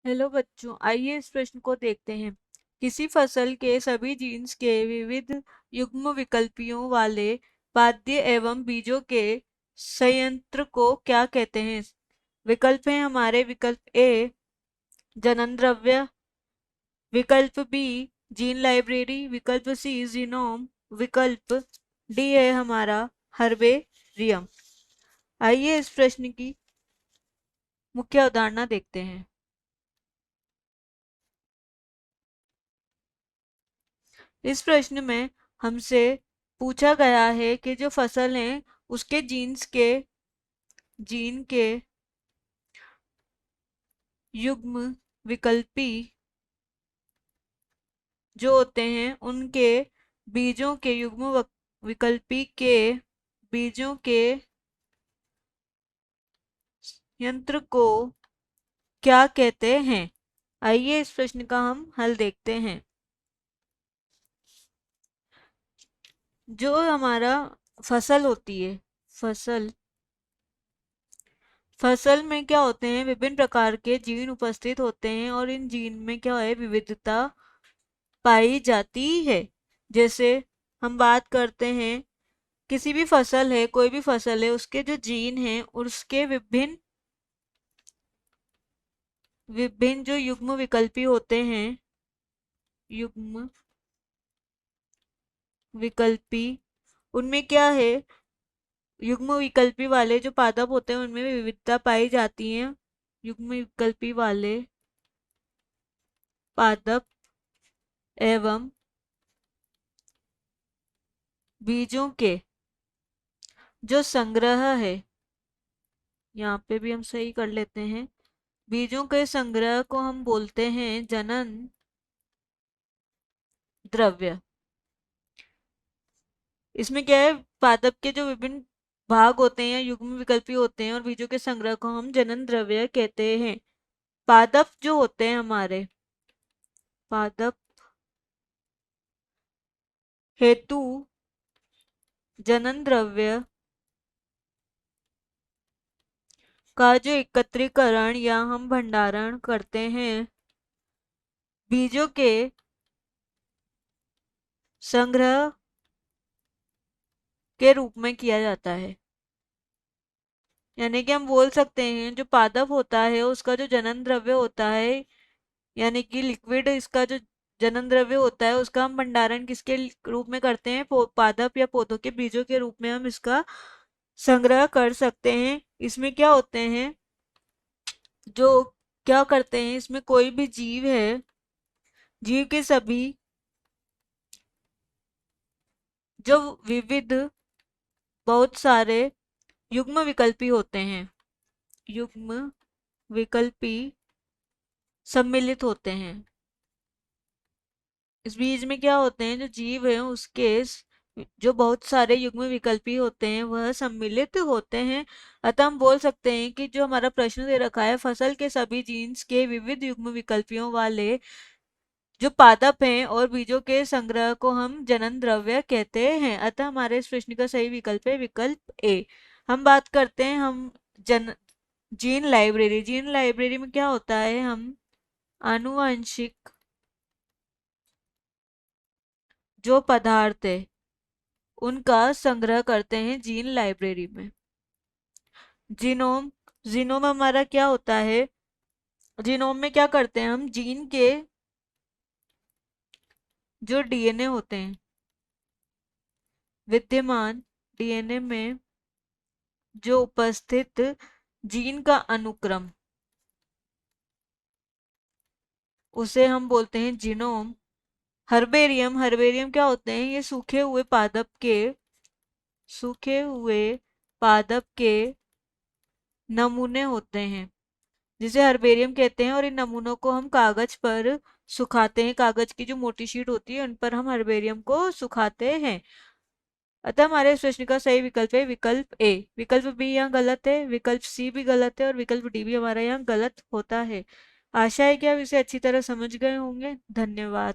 Hello बच्चों, आइए इस प्रश्न को देखते हैं। किसी फसल के सभी जीन्स के विविध युग्म विकल्पियों वाले पाद्य एवं बीजों के संयंत्र को क्या कहते हैं? विकल्प हैं हमारे। विकल्प ए जनन द्रव्य, विकल्प बी जीन लाइब्रेरी, विकल्प सी जीनोम, विकल्प डी है हमारा हर्बेरियम। आइए इस प्रश्न की मुख्य अवधारणा देखते हैं। इस प्रश्न में हमसे पूछा गया है कि जो फसल है उसके जीन के युग्म विकल्पी जो होते हैं उनके बीजों के विकल्पी के बीजों के यंत्र को क्या कहते हैं। आइए इस प्रश्न का हम हल देखते हैं। जो हमारा फसल होती है, फसल फसल में क्या होते हैं, विभिन्न प्रकार के जीन उपस्थित होते हैं और इन जीन में क्या है, विविधता पाई जाती है। जैसे हम बात करते हैं, किसी भी फसल है, कोई भी फसल है, उसके जो जीन हैं उसके विभिन्न विभिन्न जो युग्म विकल्पी होते हैं, युग्म विकल्पी, उनमें क्या है, युग्म विकल्पी वाले जो पादप होते हैं उनमें विविधता पाई जाती है। युग्म विकल्पी वाले पादप एवं बीजों के जो संग्रह है, यहाँ पे भी हम सही कर लेते हैं, बीजों के संग्रह को हम बोलते हैं जनन द्रव्य। इसमें क्या है, पादप के जो विभिन्न भाग होते हैं, युग्म विकल्पी होते हैं और बीजों के संग्रह को हम जनन द्रव्य कहते हैं। पादप जो होते हैं हमारे, पादप हेतु जनन द्रव्य का जो एकत्रीकरण या हम भंडारण करते हैं, बीजों के संग्रह के रूप में किया जाता है। यानी कि हम बोल सकते हैं जो पादप होता है उसका जो जनन द्रव्य होता है, यानी कि लिक्विड इसका जो जनन द्रव्य होता है उसका हम भंडारण किसके रूप में करते हैं, पादप या पौधों के बीजों के रूप में हम इसका संग्रह कर सकते हैं। इसमें क्या होते हैं, जो क्या करते हैं, इसमें कोई भी जीव है, जीव के सभी जो विविध बहुत सारे युग्म विकल्पी होते हैं, युग्म विकल्पी सम्मिलित होते हैं। इस बीज में क्या होते हैं, जो जीव है उसके जो बहुत सारे युग्म विकल्पी होते हैं वह सम्मिलित होते हैं। अतः हम बोल सकते हैं कि जो हमारा प्रश्न दे रखा है, फसल के सभी जीन्स के विविध युग्म विकल्पियों वाले जो पादप हैं और बीजों के संग्रह को हम जनन द्रव्य कहते हैं। अतः हमारे इस प्रश्न का सही विकल्प है विकल्प ए। हम बात करते हैं हम जन जीन लाइब्रेरी। जीन लाइब्रेरी में क्या होता है, हम आनुवंशिक जो पदार्थ है उनका संग्रह करते हैं जीन लाइब्रेरी में। जीनोम, जीनोम हमारा क्या होता है, जीनोम में क्या करते हैं, हम जीन के जो डीएनए होते हैं, विद्यमान डीएनए में जो उपस्थित जीन का अनुक्रम, उसे हम बोलते हैं जीनोम। हर्बेरियम, हर्बेरियम क्या होते हैं, ये सूखे हुए पादप के नमूने होते हैं जिसे हर्बेरियम कहते हैं, और इन नमूनों को हम कागज पर सुखाते हैं। कागज की जो मोटी शीट होती है उन पर हम हर्बेरियम को सुखाते हैं। अतः हमारे इस प्रश्न का सही विकल्प है विकल्प ए। विकल्प बी यहाँ गलत है, विकल्प सी भी गलत है और विकल्प डी भी हमारा यहाँ गलत होता है। आशा है कि आप इसे अच्छी तरह समझ गए होंगे। धन्यवाद।